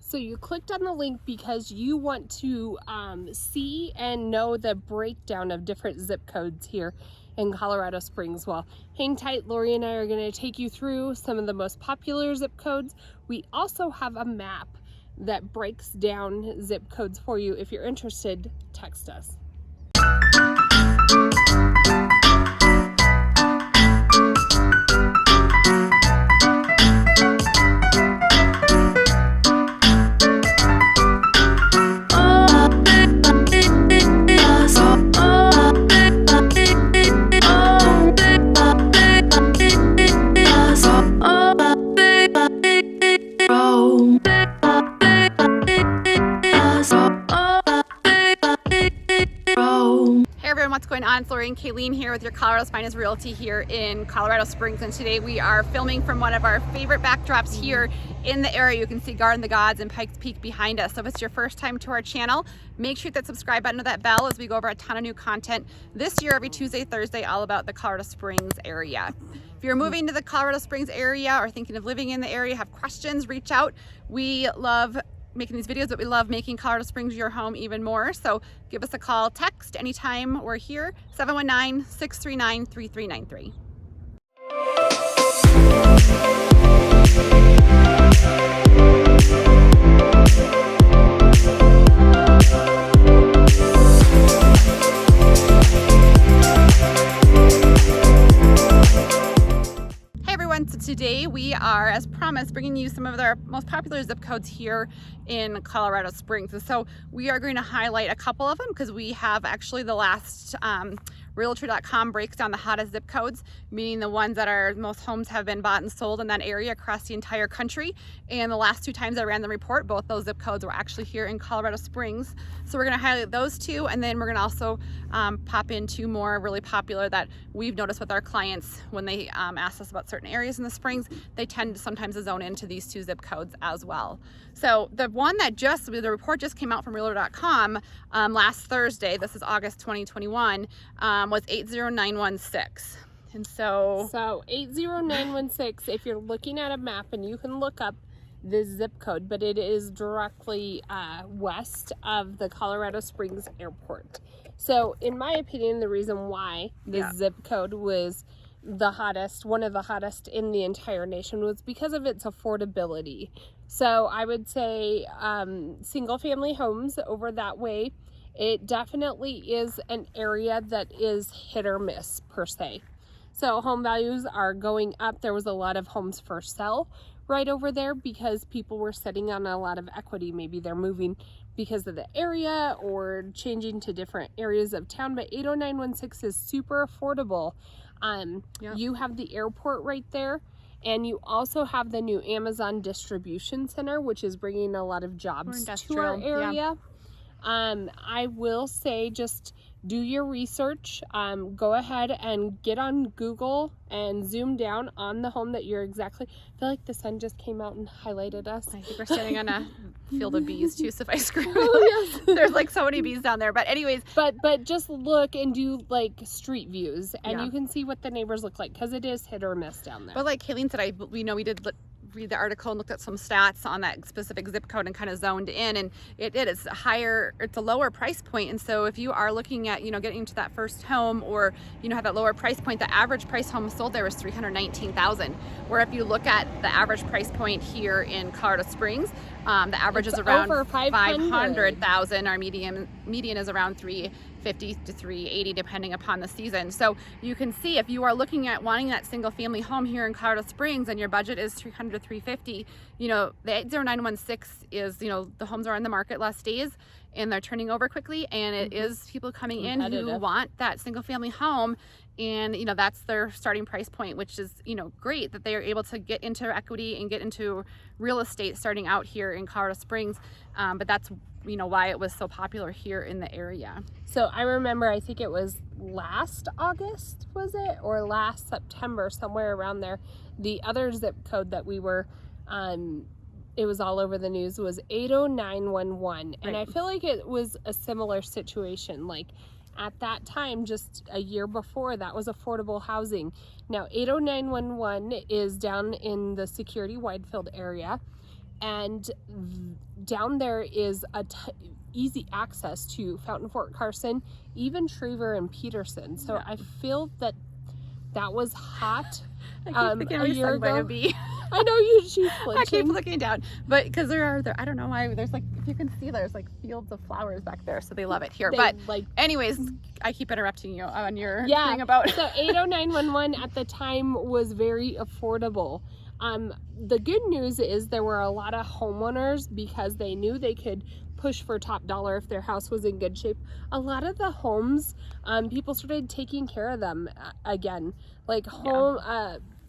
So you clicked on the link because you want to see and know the breakdown of different zip codes here in Colorado Springs. Well, hang tight, Laurie and I are going to take you through some of the most popular zip codes. We also have a map that breaks down zip codes for you. If you're interested, text us. What's going on? It's Laurie and Kalene here with your Colorado's Finest Realty here in Colorado Springs, and today we are filming from one of our favorite backdrops here in the area. You can see Garden of the Gods and Pikes Peak behind us. So if it's your first time to our channel, make sure you hit that subscribe button to that bell as we go over a ton of new content this year every Tuesday, Thursday, all about the Colorado Springs area. If you're moving to the Colorado Springs area or thinking of living in the area, have questions, reach out. We love making these videos, but we love making Colorado Springs your home even more. So give us a call, text anytime we're here, 719-639-3393. So today we are, as promised, bringing you some of our most popular zip codes here in Colorado Springs. And so we are going to highlight a couple of them because we have actually the last Realtor.com breaks down the hottest zip codes, meaning the ones that are most homes have been bought and sold in that area across the entire country. And the last two times I ran the report, both those zip codes were actually here in Colorado Springs. So we're going to highlight those two, and then we're going to also pop in two more really popular that we've noticed with our clients when they ask us about certain areas in the Springs. They tend to sometimes zone into these two zip codes as well. So the one that the report just came out from Realtor.com last Thursday, this is August 2021, was 80916. And so 80916, if you're looking at a map, and you can look up this zip code, but it is directly west of the Colorado Springs airport. So in my opinion, the reason why this zip code was the hottest, one of the hottest in the entire nation, was because of its affordability. So I would say single family homes over that way, it definitely is an area that is hit or miss per se. So home values are going up. There was a lot of homes for sale right over there because people were sitting on a lot of equity. Maybe they're moving because of the area or changing to different areas of town. But 80916 is super affordable. You have the airport right there, and you also have the new Amazon distribution center, which is bringing a lot of jobs to our area. I will say, just do your research. Go ahead and get on Google and zoom down on the home that you're exactly. I feel like the sun just came out and highlighted us. I think we're standing on a field of bees too, so if I scream, yes. There's like so many bees down there. But anyways, but just look and do like street views, and you can see what the neighbors look like, because it is hit or miss down there. But like Kalene said, we did read the article and looked at some stats on that specific zip code and kind of zoned in, and it's a lower price point. And so if you are looking at getting into that first home, or have that lower price point, the average price home sold there was $319,000, where if you look at the average price point here in Colorado Springs, the average is around $500,000. Our median is around $350,000 to $380,000 depending upon the season. So you can see, if you are looking at wanting that single family home here in Colorado Springs and your budget is $300,000 to $350,000, the 80916 is, the homes are on the market less days and they're turning over quickly, and it is people coming in who want that single family home, and that's their starting price point, which is great that they are able to get into equity and get into real estate starting out here in Colorado Springs. But that's why it was so popular here in the area. So I remember, I think it was last August, was it, or last September, somewhere around there, the other zip code that we were it was all over the news, was 80911. And I feel like it was a similar situation. Like at that time, just a year before, that was affordable housing. Now 80911 is down in the Security Widefield area, and down there is easy access to Fountain Fort Carson, even Schriever and Peterson. So I feel that was hot I keep a year ago. Be. I know she's flinching. I keep looking down, but because there, I don't know why, there's like, if you can see, there's like fields of flowers back there, so they love it here. But anyways, I keep interrupting you on your thing about. So 80911 at the time was very affordable. The good news is there were a lot of homeowners, because they knew they could push for top dollar if their house was in good shape. A lot of the homes, people started taking care of them again. Like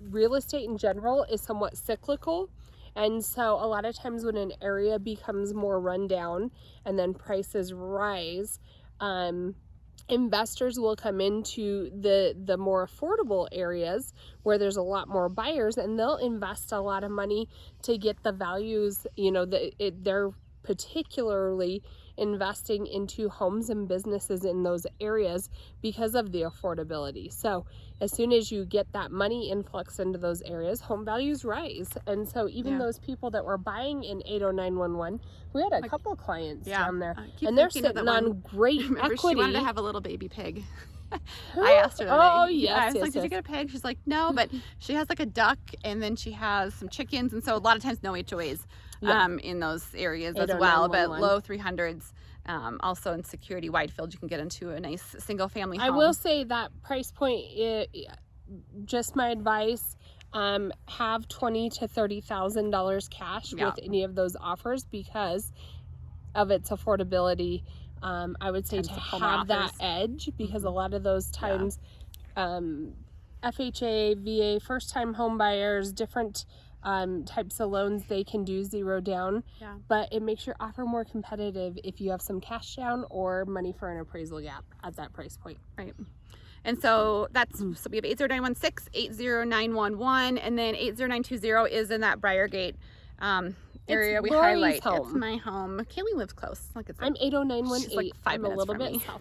real estate in general is somewhat cyclical, and so a lot of times when an area becomes more rundown and then prices rise, investors will come into the more affordable areas where there's a lot more buyers, and they'll invest a lot of money to get the values. They're particularly investing into homes and businesses in those areas because of the affordability. So as soon as you get that money influx into those areas, home values rise. And so even those people that were buying in 80911, we had a couple clients down there, and they're sitting on great equity. She wanted to have a little baby pig. I asked her that. Oh, yes. I was like, did you get a pig? She's like, no, but she has like a duck, and then she has some chickens, and so a lot of times no HOAs in those areas as well, but low 300s. Also in security wide field, you can get into a nice single family home. I will say that price point, just my advice, have $20,000 to $30,000 cash with any of those offers because of its affordability. I would say to have that edge, because a lot of those times FHA, VA, first time home buyers, different types of loans, they can do 0 down, but it makes your offer more competitive if you have some cash down or money for an appraisal gap at that price point. Right. And so so we have 80916, 80911, and then 80920 is in that Briargate area. We highlight home. It's my home. Kaylee lives close. Like I'm 80918. She's like 5 minutes a little from bit me. south.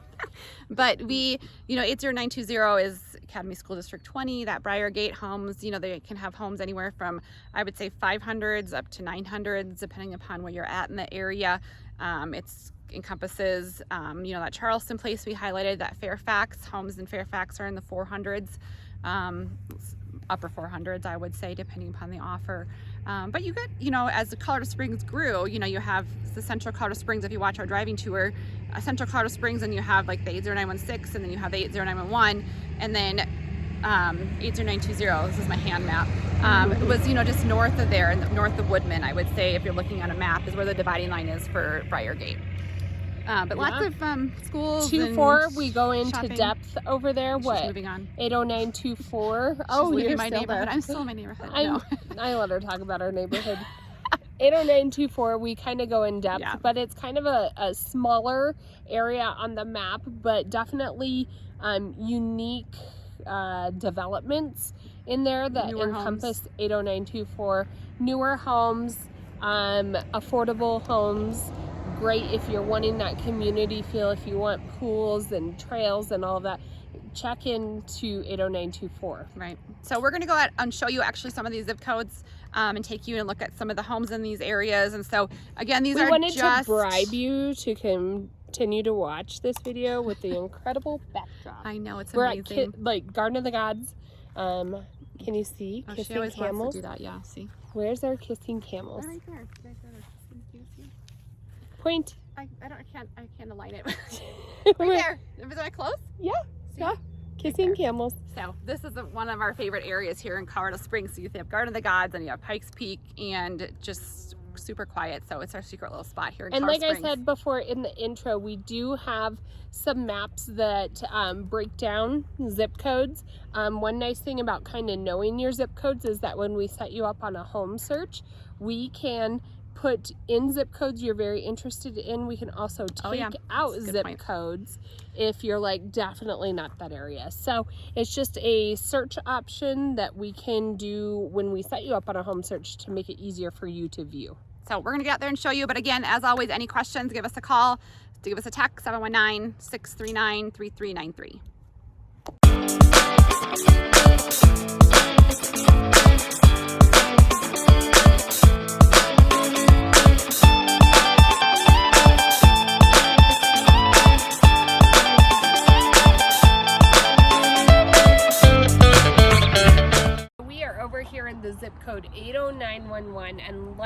But 80920 is Academy School District 20. That Briargate homes, they can have homes anywhere from, I would say, 500s up to 900s, depending upon where you're at in the area. It's encompasses, that Charleston place we highlighted, that Fairfax. Homes in Fairfax are in the 400s, upper 400s, I would say, depending upon the offer. But you get, as the Colorado Springs grew, you have the Central Colorado Springs. If you watch our driving tour, Central Colorado Springs, and you have like the 80916, and then you have the 80911, and then 80920. This is my hand map. It was, just north of there, north of Woodman, I would say, if you're looking on a map, is where the dividing line is for Briargate. But lots of schools. 24, we go into shopping. Depth over there. She's what? Moving on. 80924. Oh, you're my still neighborhood. there. I'm still in my neighborhood. I let her talk about our neighborhood. 80924, we kind of go in depth, but it's kind of a smaller area on the map, but definitely unique developments in there that encompass 80924. Newer homes, affordable homes. Great if you're wanting that community feel, if you want pools and trails and all of that, check into 80924. Right. So we're going to go out and show you actually some of these zip codes and take you and look at some of the homes in these areas. And so again, we wanted to bribe you to continue to watch this video with the incredible backdrop. I know, it's We're amazing. at Garden of the Gods. Can you see? Oh, kissing she always camels. wants to do that. Yeah. See. Where's our kissing camels? Right there. Right there. Point. I can't align it. Right there. Is that close? Yeah. See? Yeah. Kissing camels. So this is one of our favorite areas here in Colorado Springs. So you have Garden of the Gods, and you have Pikes Peak, and just super quiet. So it's our secret little spot here in Colorado Springs. And like I said before in the intro, we do have some maps that break down zip codes. One nice thing about kind of knowing your zip codes is that when we set you up on a home search, we can put in zip codes you're very interested in. We can also take out zip codes if you're like definitely not that area. So it's just a search option that we can do when we set you up on a home search to make it easier for you to view. So we're gonna get out there and show you, but again, as always, any questions, give us a call, give us a text, 719-639-3393.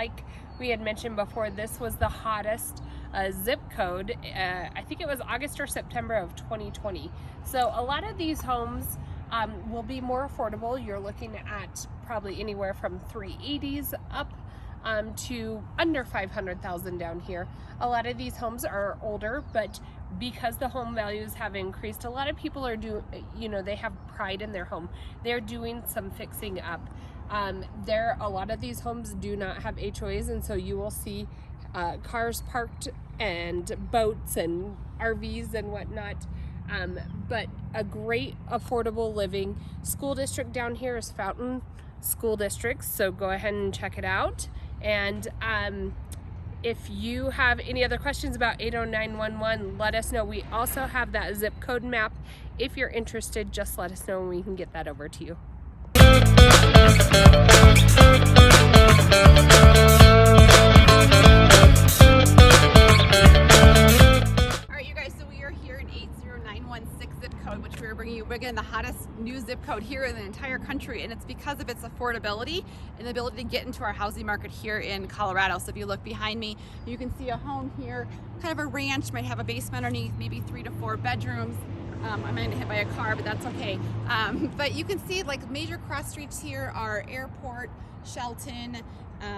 like we had mentioned before, this was the hottest zip code. I think it was August or September of 2020. So a lot of these homes will be more affordable. You're looking at probably anywhere from 380s up to under 500,000 down here. A lot of these homes are older, but because the home values have increased, a lot of people are they have pride in their home. They're doing some fixing up. A lot of these homes do not have HOAs, and so you will see cars parked and boats and RVs and whatnot. But a great affordable living. School district down here is Fountain School District, so go ahead and check it out. And if you have any other questions about 80911, let us know. We also have that zip code map. If you're interested, just let us know and we can get that over to you. Which we're bringing you again the hottest new zip code here in the entire country, and it's because of its affordability and the ability to get into our housing market here in Colorado. So if you look behind me, you can see a home here, kind of a ranch, might have a basement underneath, maybe 3 to 4 bedrooms. I might get hit by a car, but that's okay. But you can see like major cross streets here are Airport, Shelton,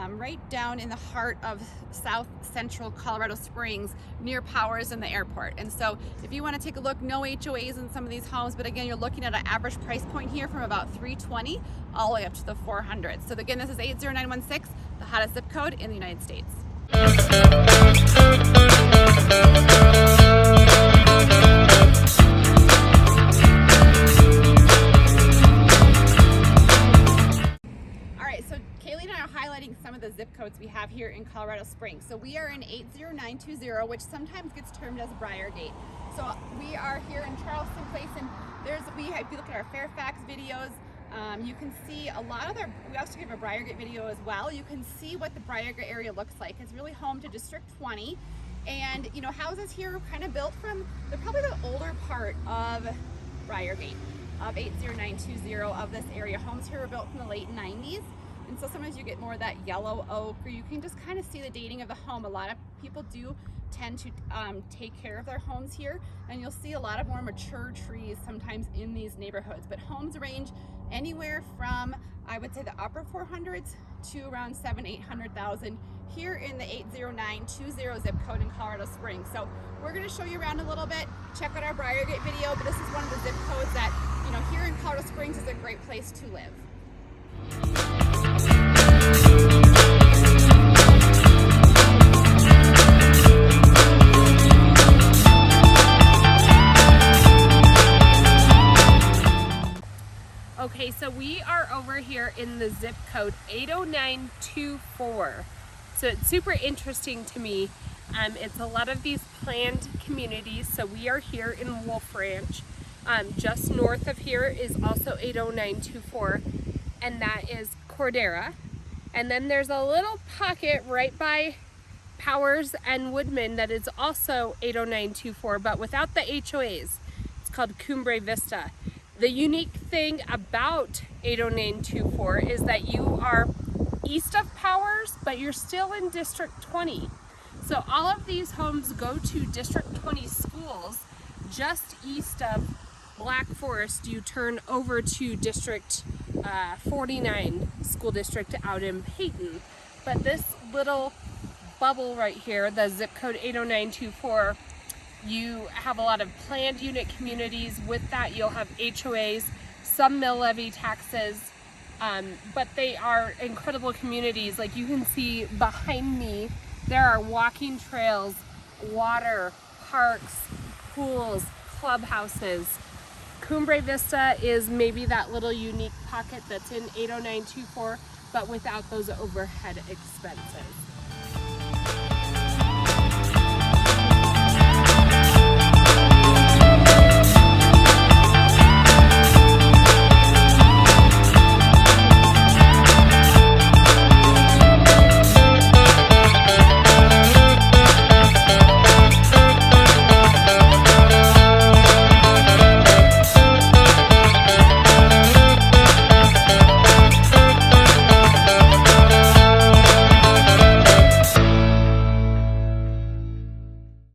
right down in the heart of south central Colorado Springs near Powers and the airport. And so if you want to take a look, no HOAs in some of these homes, but again, you're looking at an average price point here from about $320 all the way up to the $400. So again, this is 80916, the hottest zip code in the United States. Some of the zip codes we have here in Colorado Springs. So we are in 80920, which sometimes gets termed as Briargate. So we are here in Charleston Place, and if you look at our Fairfax videos, you can see a lot of we also have a Briargate video as well. You can see what the Briargate area looks like. It's really home to District 20, and houses here are kind of built from probably the older part of Briargate, of 80920 of this area. Homes here were built from the late 90s. And so sometimes you get more of that yellow oak, or you can just kind of see the dating of the home. A lot of people do tend to take care of their homes here, and you'll see a lot of more mature trees sometimes in these neighborhoods. But homes range anywhere from, I would say, the upper 400s to around 700,000-800,000 here in the 80920 zip code in Colorado Springs. So we're going to show you around a little bit. Check out our Briargate video, but this is one of the zip codes that, here in Colorado Springs is a great place to live. Okay, so we are over here in the zip code 80924. So it's super interesting to me. It's a lot of these planned communities. So we are here in Wolf Ranch. Just north of here is also 80924, and that is Cordera. And then there's a little pocket right by Powers and Woodman that is also 80924, but without the HOAs. It's called Cumbre Vista. The unique thing about 80924 is that you are east of Powers, but you're still in District 20. So all of these homes go to District 20 schools. Just east of Black Forest, you turn over to District 49 school district out in Peyton. But this little bubble right here, the zip code 80924, you have a lot of planned unit communities. With that, you'll have HOAs, some mill levy taxes, but they are incredible communities. Like you can see behind me, there are walking trails, water, parks, pools, clubhouses. Cumbre Vista is maybe that little unique pocket that's in 80924, but without those overhead expenses.